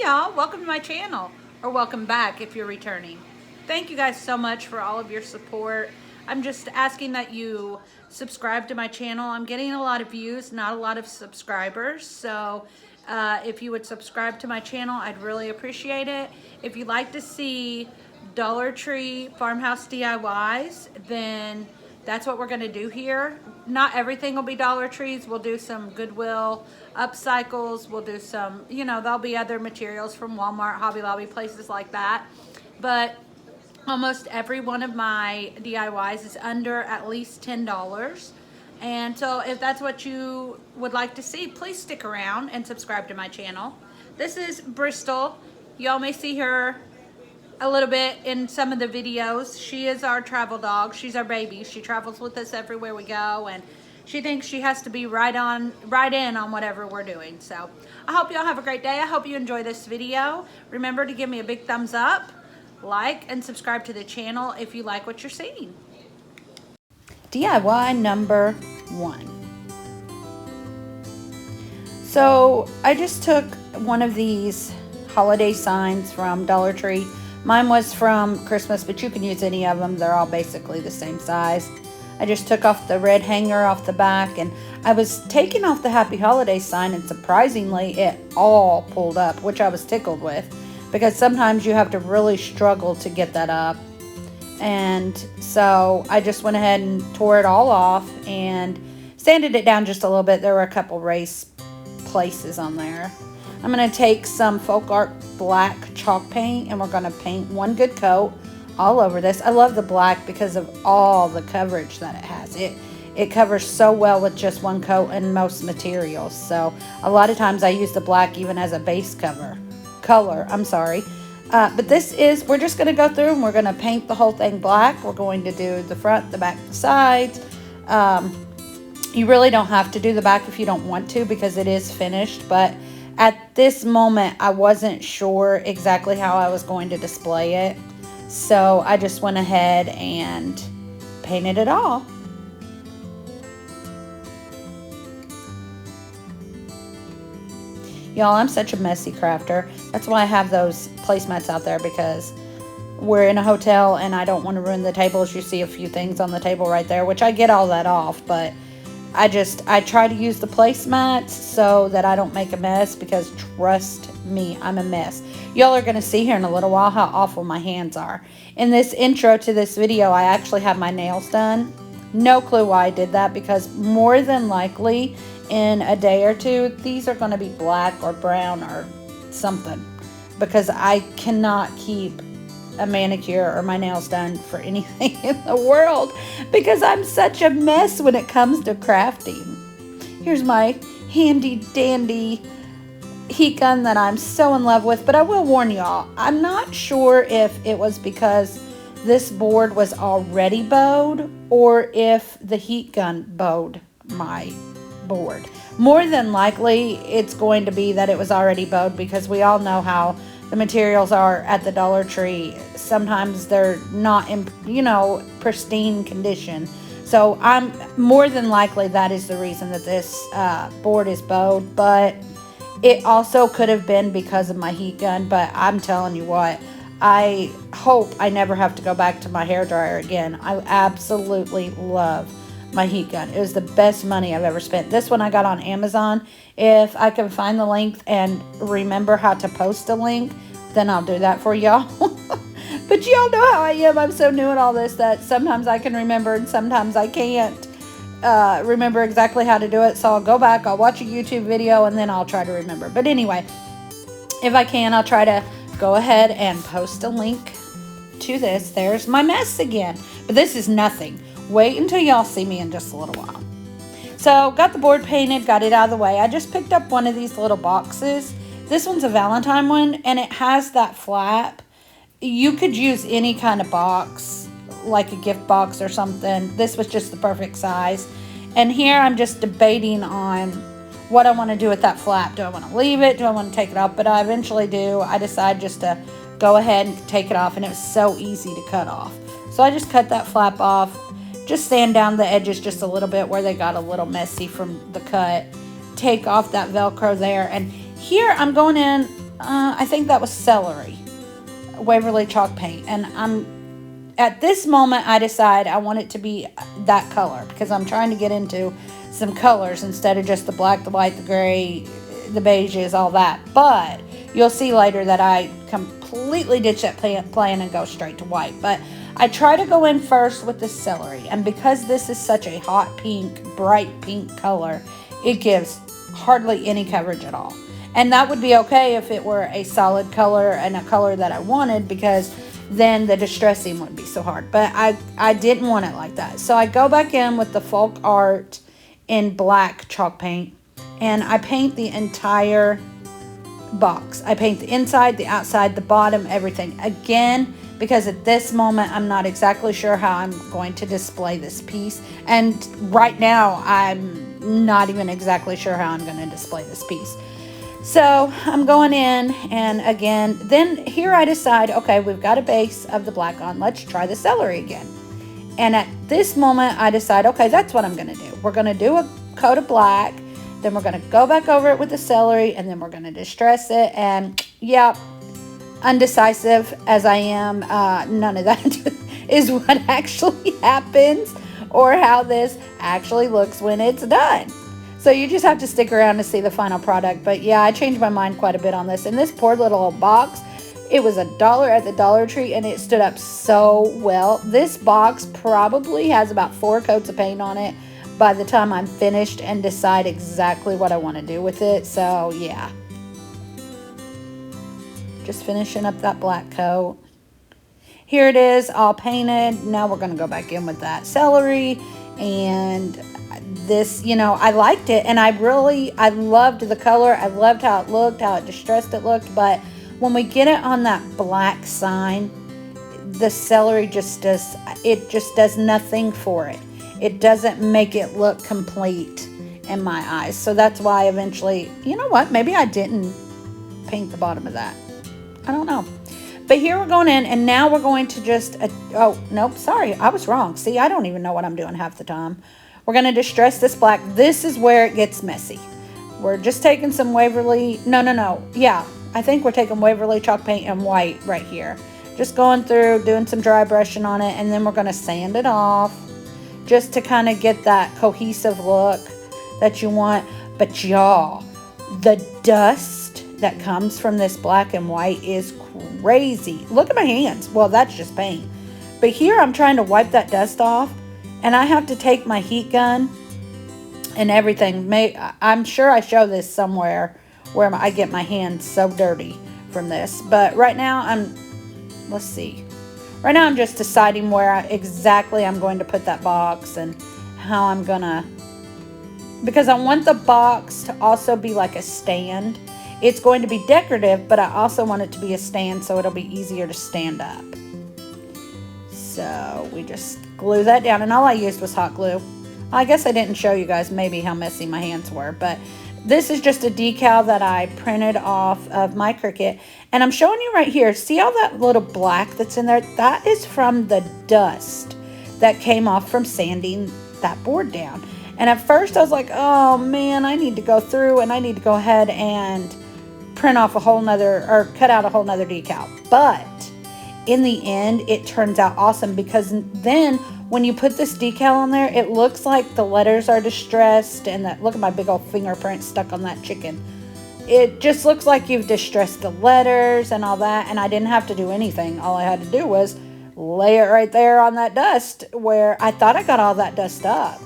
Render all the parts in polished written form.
y'all, welcome to my channel, or welcome back if you're returning. Thank you guys so much for all of your support. I'm just asking that you subscribe to my channel. I'm getting a lot of views, not a lot of subscribers, so if you would subscribe to my channel, I'd really appreciate it. If you'd like to see Dollar Tree Farmhouse DIYs, then that's what we're going to do here. Not everything will be Dollar Trees. We'll do some Goodwill upcycles. We'll do some, you know, there'll be other materials from Walmart, Hobby Lobby, places like that. But almost every one of my DIYs is under at least $10. And so if that's what you would like to see, please stick around and subscribe to my channel. This is Bristol. Y'all may see her a little bit in some of the videos. She is our travel dog. She's our baby. She travels with us everywhere we go, and she thinks she has to be right in on whatever we're doing. So I hope y'all have a great day. I hope you enjoy this video. Remember to give me a big thumbs up, like, and subscribe to the channel if you like what you're seeing. DIY number 1. So I just took one of these holiday signs from Dollar Tree. Mine was from Christmas, but you can use any of them. They're all basically the same size. I just took off the red hanger off the back, and I was taking off the Happy Holidays sign, and surprisingly it all pulled up, which I was tickled with, because sometimes you have to really struggle to get that up. And so I just went ahead and tore it all off and sanded it down just a little bit. There were a couple raised places on there. I'm going to take some Folk Art black chalk paint, and we're going to paint one good coat all over this. I love the black because of all the coverage that it has. It covers so well with just one coat and most materials. So a lot of times I use the black even as a base color. I'm sorry. But this is, we're just going to go through and we're going to paint the whole thing black. We're going to do the front, the back, the sides. You really don't have to do the back if you don't want to, because it is finished. But at this moment, I wasn't sure exactly how I was going to display it. So I just went ahead and painted it all. Y'all, I'm such a messy crafter. That's why I have those placemats out there, because we're in a hotel and I don't want to ruin the tables. You see a few things on the table right there, which I get all that off, but I try to use the placemats so that I don't make a mess, because trust me, I'm a mess. Y'all are going to see here in a little while how awful my hands are. In this intro to this video, I actually have my nails done. No clue why I did that, because more than likely in a day or two, these are going to be black or brown or something, because I cannot keep a manicure or my nails done for anything in the world, because I'm such a mess when it comes to crafting. Here's my handy dandy heat gun that I'm so in love with, but I will warn y'all, I'm not sure if it was because this board was already bowed or if the heat gun bowed my board. More than likely it's going to be that it was already bowed, because we all know how the materials are at the Dollar Tree. Sometimes they're not in, pristine condition. So I'm more than likely that is the reason that this board is bowed, but it also could have been because of my heat gun. But I'm telling you what, I hope I never have to go back to my hairdryer again. I absolutely love my heat gun. It was the best money I've ever spent. This one I got on Amazon. If I can find the link and remember how to post a link, then I'll do that for y'all. But y'all know how I am. I'm so new at all this that sometimes I can remember and sometimes I can't remember exactly how to do it. So I'll go back, I'll watch a YouTube video, and then I'll try to remember. But anyway, if I can, I'll try to go ahead and post a link to this. There's my mess again. But this is nothing. Wait until y'all see me in just a little while. So got the board painted, got it out of the way. I just picked up one of these little boxes. This one's a Valentine one, and it has that flap. You could use any kind of box, like a gift box or something. This was just the perfect size. And here I'm just debating on what I want to do with that flap. Do I want to leave it? Do I want to take it off? But I eventually do. I decide just to go ahead and take it off, and it was so easy to cut off. So I just cut that flap off. Just sand down the edges just a little bit where they got a little messy from the cut. Take off that Velcro there. And here I'm going in I think that was celery, Waverly chalk paint. And at this moment, I decide I want it to be that color because I'm trying to get into some colors instead of just the black, the white, the gray, the beiges, all that. But you'll see later that I completely ditch that plan and go straight to white. But I try to go in first with the celery. And because this is such a hot pink, bright pink color, it gives hardly any coverage at all. And that would be okay if it were a solid color and a color that I wanted, because then the distressing wouldn't be so hard. But I didn't want it like that. So I go back in with the folk art in black chalk paint, and I paint the entire box. I paint the inside, the outside, the bottom, everything. Again, because at this moment, I'm not exactly sure how I'm going to display this piece. And right now, I'm not even exactly sure how I'm going to display this piece. So I'm going in, and again, then here I decide, okay, we've got a base of the black on. Let's try the celery again. And at this moment, I decide, okay, that's what I'm going to do. We're going to do a coat of black. Then we're going to go back over it with the celery, and then we're going to distress it. And yeah, undecisive as I am, none of that is what actually happens or how this actually looks when it's done. So you just have to stick around to see the final product. But yeah, I changed my mind quite a bit on this. And this poor little box, it was $1 at the Dollar Tree, and it stood up so well. This box probably has about 4 coats of paint on it by the time I'm finished and decide exactly what I want to do with it. So yeah, just finishing up that black coat. Here it is, all painted. Now we're going to go back in with that celery. And this, you know, I liked it, and I loved the color. I loved how it looked, how it distressed it looked. But when we get it on that black sign, the celery just does nothing for it. It doesn't make it look complete in my eyes. So that's why eventually, you know what, maybe I didn't paint the bottom of that. I don't know. But here we're going in, and now we're going to just, oh, nope, sorry, I was wrong. See, I don't even know what I'm doing half the time. We're going to distress this black. This is where it gets messy. We're just taking some Waverly, no. Yeah, I think we're taking Waverly chalk paint and white right here. Just going through, doing some dry brushing on it, and then we're going to sand it off just to kind of get that cohesive look that you want. But y'all, the dust that comes from this black and white is crazy. Look at my hands. Well, that's just paint. But here I'm trying to wipe that dust off, and I have to take my heat gun and everything. I'm sure I show this somewhere where I get my hands so dirty from this. But right now let's see. Right now I'm just deciding where exactly I'm going to put that box and how I'm gonna, because I want the box to also be like a stand. It's going to be decorative, but I also want it to be a stand so it'll be easier to stand up. So we just glue that down, and all I used was hot glue. I guess I didn't show you guys maybe how messy my hands were, but this is just a decal that I printed off of my Cricut, and I'm showing you right here. See all that little black that's in there? That is from the dust that came off from sanding that board down. And at first I was like, oh man, I need to go through and I need to go ahead and print off a whole nother, or cut out a whole nother decal. But in the end, it turns out awesome, because then when you put this decal on there, it looks like the letters are distressed, and that, look at my big old fingerprint stuck on that chicken. It just looks like you've distressed the letters and all that, and I didn't have to do anything. All I had to do was lay it right there on that dust, where I thought I got all that dust up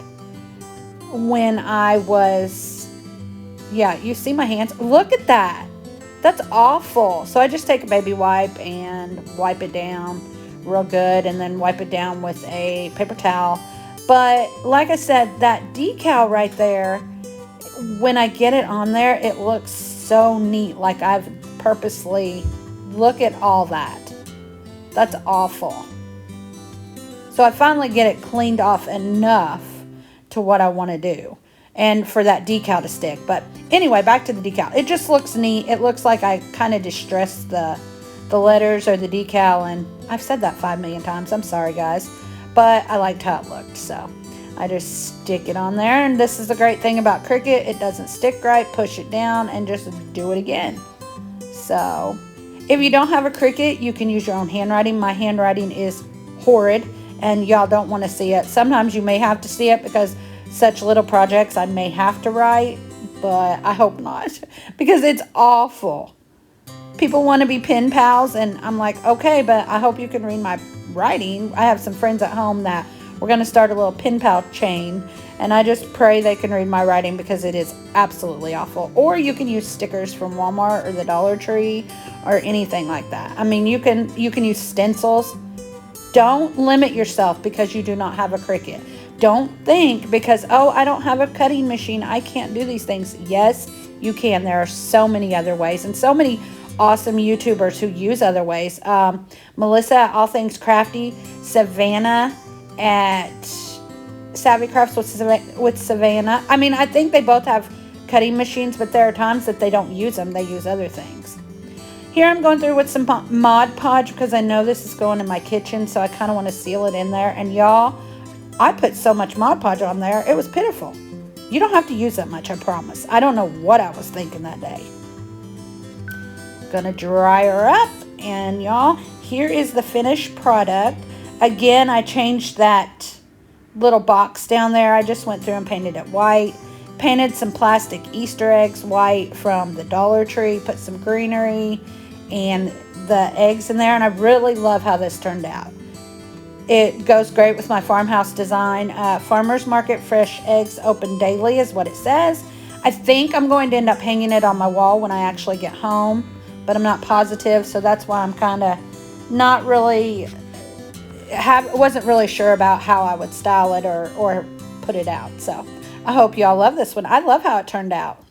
when I was, yeah, you see my hands? Look at that. That's awful. So I just take a baby wipe and wipe it down real good, and then wipe it down with a paper towel. But like I said, that decal right there, when I get it on there, it looks so neat. Like I've purposely, look at all that. That's awful. So I finally get it cleaned off enough to what I want to do, and for that decal to stick. But anyway, back to the decal. It just looks neat. It looks like I kind of distressed the letters or the decal, and I've said that 5 million times. I'm sorry, guys, but I liked how it looked, so I just stick it on there. And this is the great thing about Cricut. It doesn't stick right. Push it down and just do it again. So if you don't have a Cricut, you can use your own handwriting. My handwriting is horrid, and y'all don't want to see it. Sometimes you may have to see it because such little projects I may have to write, but I hope not because it's awful. People want to be pen pals, and I'm like, okay, but I hope you can read my writing. I have some friends at home that we're going to start a little pen pal chain, and I just pray they can read my writing because it is absolutely awful. Or you can use stickers from Walmart or the Dollar Tree or anything like that. I mean, you can use stencils. Don't limit yourself because you do not have a Cricut. Don't think because, oh, I don't have a cutting machine, I can't do these things. Yes, you can. There are so many other ways, and so many awesome YouTubers who use other ways. Melissa at All Things Crafty, Savannah at Savvy Crafts with Savannah. I mean, I think they both have cutting machines, but there are times that they don't use them. They use other things. Here I'm going through with some Mod Podge because I know this is going in my kitchen, so I kind of want to seal it in there. And y'all, I put so much Mod Podge on there, it was pitiful. You don't have to use that much, I promise. I don't know what I was thinking that day. Gonna dry her up, and y'all, here is the finished product. Again, I changed that little box down there. I just went through and painted it white. Painted some plastic Easter eggs white from the Dollar Tree. Put some greenery and the eggs in there, and I really love how this turned out. It goes great with my farmhouse design. Farmers Market fresh eggs open daily is what it says. I think I'm going to end up hanging it on my wall when I actually get home, but I'm not positive, so that's why I'm kind of not really wasn't really sure about how I would style it or put it out. So I hope y'all love this one. I love how it turned out.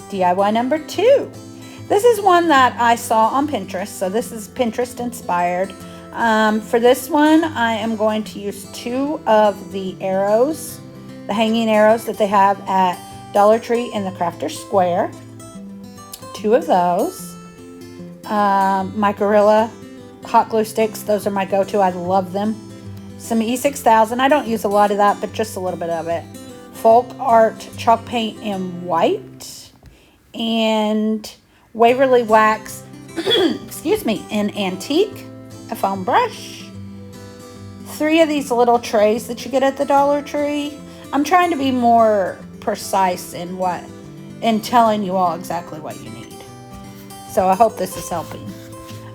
DIY number 2. This is one that I saw on Pinterest, so this is Pinterest inspired. For this one, I am going to use 2 of the arrows, the hanging arrows that they have at Dollar Tree in the Crafter Square. 2 of those. My Gorilla hot glue sticks, those are my go-to. I love them. Some E6000. I don't use a lot of that, but just a little bit of it. Folk Art chalk paint in white. And Waverly Wax, excuse me, in antique. A foam brush. 3 of these little trays that you get at the Dollar Tree. I'm trying to be more precise in telling you all exactly what you need. So I hope this is helping.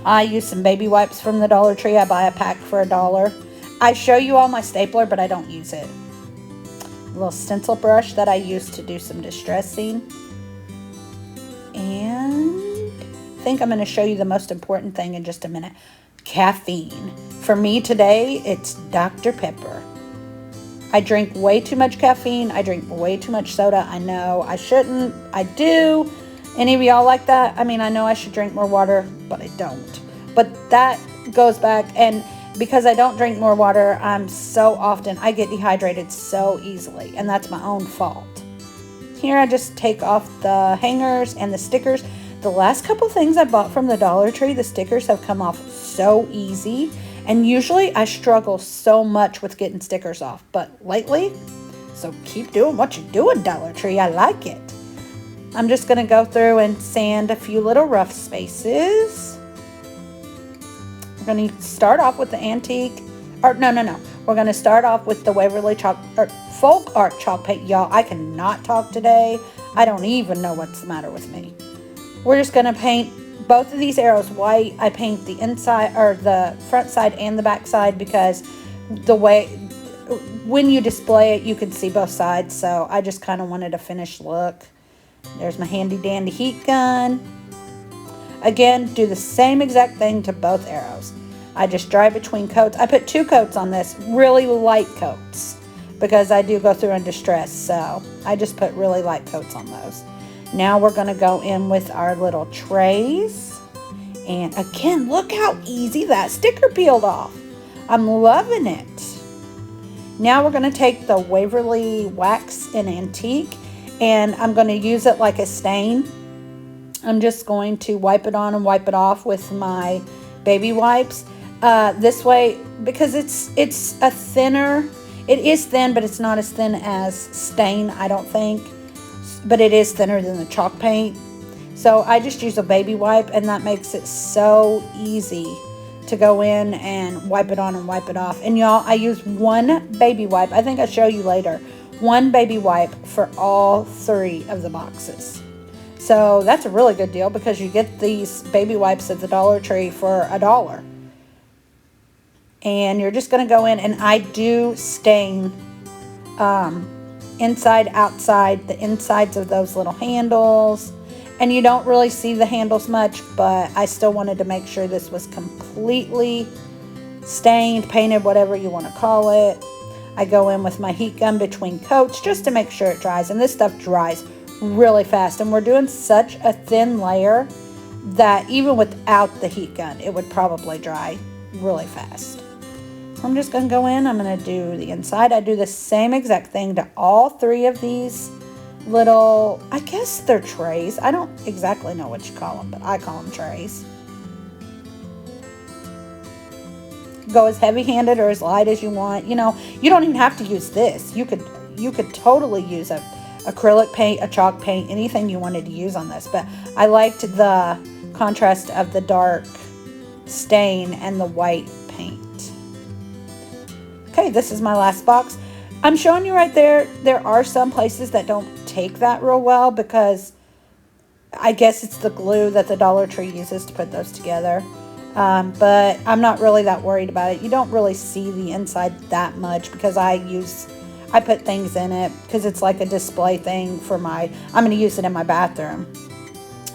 I use some baby wipes from the Dollar Tree. I buy a pack for $1. I show you all my stapler, but I don't use it. A little stencil brush that I use to do some distressing. And I think I'm going to show you the most important thing in just a minute. Caffeine. For me today, it's Dr. Pepper. I drink way too much caffeine. I drink way too much soda. I know I shouldn't. I do. Any of y'all like that? I mean, I know I should drink more water, but I don't. But that goes back, and because I don't drink more water, I get dehydrated so easily, and that's my own fault. Here I just take off the hangers and the stickers. The last couple things I bought from the Dollar Tree, the stickers have come off so easy, and usually I struggle so much with getting stickers off, but lately, so keep doing what you're doing, Dollar Tree. I like it. I'm just going to go through and sand a few little rough spaces. We're going to start off with the antique, or no. We're going to start off with the Waverly Folk Art chalk paint. Y'all, I cannot talk today. I don't even know what's the matter with me. We're just going to paint both of these arrows white. I paint the inside, or the front side and the back side, because the way, when you display it, you can see both sides. So I just kind of wanted a finished look. There's my handy dandy heat gun. Again, do the same exact thing to both arrows. I just dry between coats. I put 2 coats on this, really light coats, because I do go through and distress. So I just put really light coats on those. Now we're going to go in with our little trays. And again, look how easy that sticker peeled off. I'm loving it. Now we're going to take the Waverly Wax in Antique, and I'm going to use it like a stain. I'm just going to wipe it on and wipe it off with my baby wipes. This way, because it's a thinner, it is thin, but it's not as thin as stain, I don't think. but it is thinner than the chalk paint. So I just use a baby wipe, and that makes it so easy to go in and wipe it on and wipe it off. And y'all, I use one baby wipe. I think I'll show you later. One baby wipe for all 3 of the boxes. So that's a really good deal because you get these baby wipes at the Dollar Tree for $1. And you're just going to go in, and I do stain inside, outside, the insides of those little handles. And you don't really see the handles much, but I still wanted to make sure this was completely stained, painted, whatever you want to call it. I go in with my heat gun between coats just to make sure it dries. And this stuff dries really fast. And we're doing such a thin layer that even without the heat gun, it would probably dry really fast. So I'm just going to go in. I'm going to do the inside. I do the same exact thing to all 3 of these little, I guess they're trays. I don't exactly know what you call them, but I call them trays. Go as heavy-handed or as light as you want. You know, you don't even have to use this. You could totally use a acrylic paint, a chalk paint, anything you wanted to use on this. But I liked the contrast of the dark stain and the white paint. Okay, this is my last box. I'm showing you right there, there are some places that don't take that real well because I guess it's the glue that the Dollar Tree uses to put those together. But I'm not really that worried about it. You don't really see the inside that much because I put things in it because it's like a display thing for I'm going to use it in my bathroom.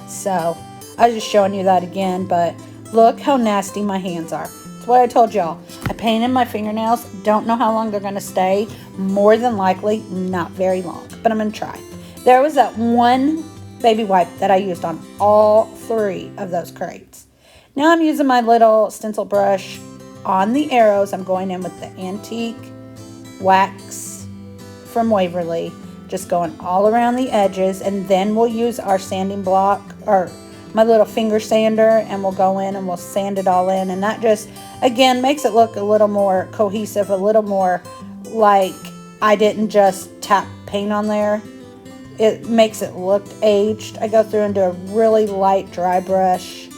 So I was just showing you that again, but look how nasty my hands are. That's what I told y'all. I painted my fingernails. Don't know how long they're going to stay. More than likely, not very long, but I'm going to try. There was that one baby wipe that I used on all 3 of those crates. Now I'm using my little stencil brush on the arrows. I'm going in with the antique wax from Waverly, just going all around the edges, and then we'll use our sanding block or my little finger sander, and we'll go in and we'll sand it all in, and that just again makes it look a little more cohesive, a little more like I didn't just tap paint on there. It makes it look aged. I go through and do a really light dry brush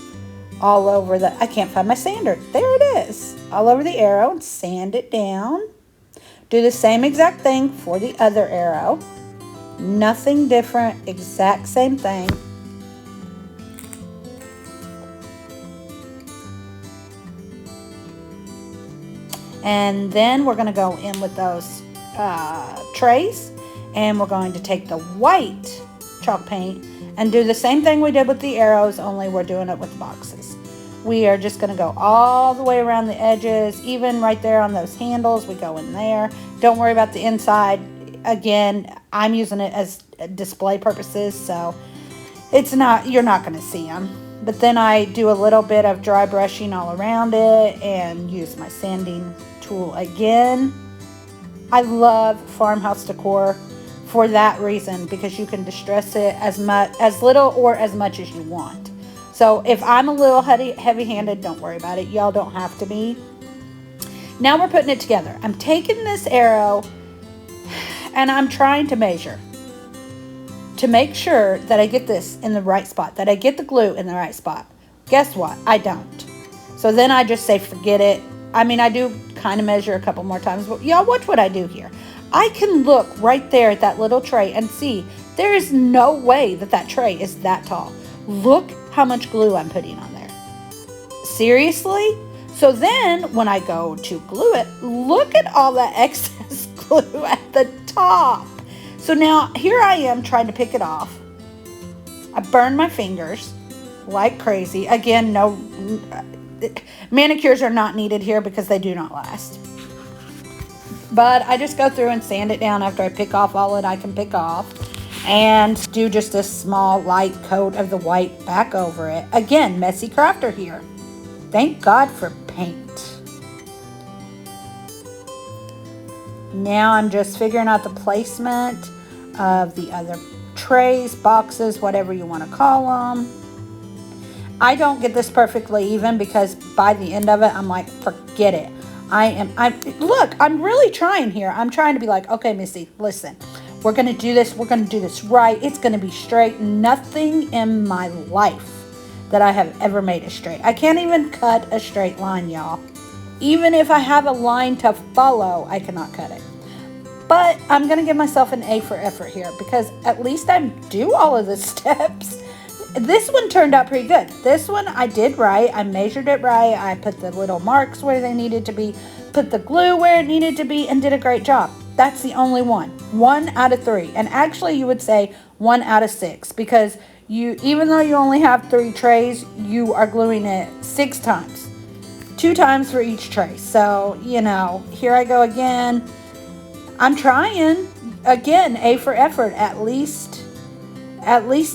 all over I can't find my sander. There it is. All over the arrow and sand it down. Do the same exact thing for the other arrow. Nothing different, exact same thing. And then we're going to go in with those trays, and we're going to take the white chalk paint and do the same thing we did with the arrows, only we're doing it with the boxes. We are just going to go all the way around the edges, even right there on those handles. We go in there. Don't worry about the inside. Again, I'm using it as display purposes, so you're not going to see them. But then I do a little bit of dry brushing all around it and use my sanding tool again. I love Farmhouse decor for that reason, because you can distress it as little or as much as you want. So if I'm a little heavy-handed, don't worry about it. Y'all don't have to be. Now we're putting it together. I'm taking this arrow and I'm trying to measure to make sure that I get this in the right spot, that I get the glue in the right spot. Guess what? I don't. So then I just say, forget it. I mean, I do kind of measure a couple more times, but y'all watch what I do here. I can look right there at that little tray and see there is no way that tray is that tall. Look how much glue I'm putting on there. Seriously? So then when I go to glue it, look at all that excess glue at the top. So now here I am trying to pick it off. I burned my fingers like crazy. Again, no manicures are not needed here because they do not last. But I just go through and sand it down after I pick off all that I can pick off, and do just a small light coat of the white back over it. Again, messy crafter here. Thank God for paint. Now I'm just figuring out the placement of the other trays, boxes, whatever you want to call them. I don't get this perfectly even because by the end of it, I'm like, forget it. Look, I'm really trying here. I'm trying to be like, okay, Missy, listen, we're going to do this. We're going to do this right. It's going to be straight. Nothing in my life that I have ever made it straight. I can't even cut a straight line, y'all. Even if I have a line to follow, I cannot cut it. But I'm going to give myself an A for effort here because at least I do all of the steps. This one turned out pretty good. This one I did right. I measured it right. I put the little marks where they needed to be, put the glue where it needed to be, and did a great job. That's the only one. 1 out of 3. And actually you would say 1 out of 6 because even though you only have 3 trays, you are gluing it 6 times. 2 times for each tray. So, you know, here I go again. I'm trying. Again, A for effort. At least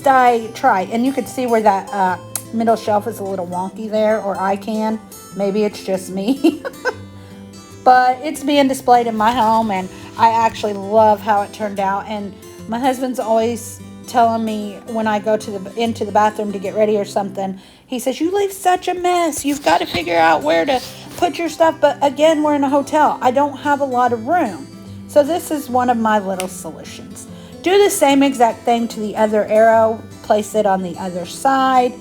I tried. And you can see where that middle shelf is a little wonky there, or I can. Maybe it's just me. But it's being displayed in my home, and I actually love how it turned out. And my husband's always telling me when I go into the bathroom to get ready or something, he says, you leave such a mess. You've got to figure out where to put your stuff. But again, we're in a hotel. I don't have a lot of room. So this is one of my little solutions. Do the same exact thing to the other arrow. Place it on the other side.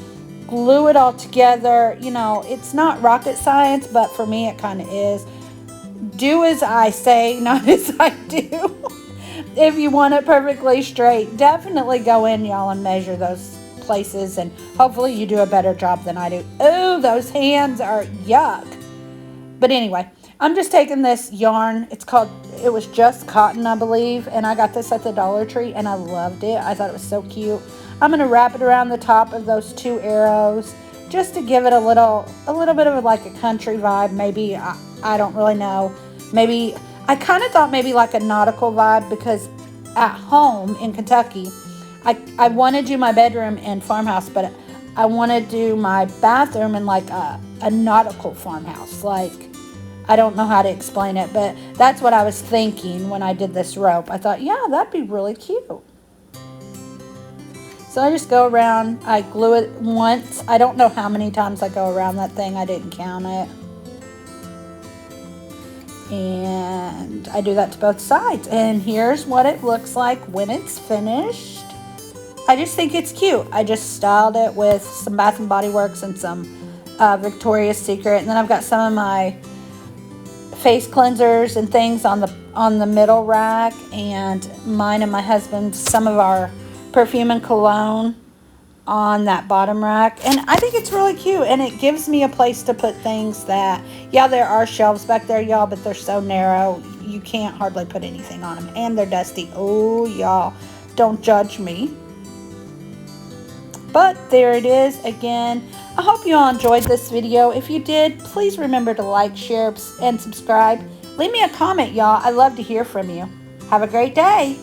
Glue it all together. You know, it's not rocket science, but for me it kind of is. Do as I say, not as I do. If you want it perfectly straight, definitely go in, y'all, and measure those places, and hopefully you do a better job than I do. Oh, those hands are yuck. But anyway, I'm just taking this yarn. It was just cotton, I believe, and I got this at the Dollar Tree, and I loved it. I thought it was so cute. I'm going to wrap it around the top of those 2 arrows just to give it a little bit of like a country vibe. Maybe, I don't really know. Maybe, I kind of thought maybe like a nautical vibe because at home in Kentucky, I want to do my bedroom in Farmhouse, but I want to do my bathroom in like a nautical farmhouse. Like, I don't know how to explain it, but that's what I was thinking when I did this rope. I thought, yeah, that'd be really cute. So I just go around, I glue it once. I don't know how many times I go around that thing. I didn't count it. And I do that to both sides. And here's what it looks like when it's finished. I just think it's cute. I just styled it with some Bath & Body Works and some Victoria's Secret. And then I've got some of my face cleansers and things on the middle rack, and mine and my husband's, some of our perfume and cologne on that bottom rack. And I think it's really cute, and it gives me a place to put things that, yeah, there are shelves back there, y'all, but they're so narrow you can't hardly put anything on them, and they're dusty. Oh, y'all, don't judge me. But there it is again. I hope you all enjoyed this video. If you did, please remember to like, share, and subscribe. Leave me a comment, y'all. I love to hear from you. Have a great day.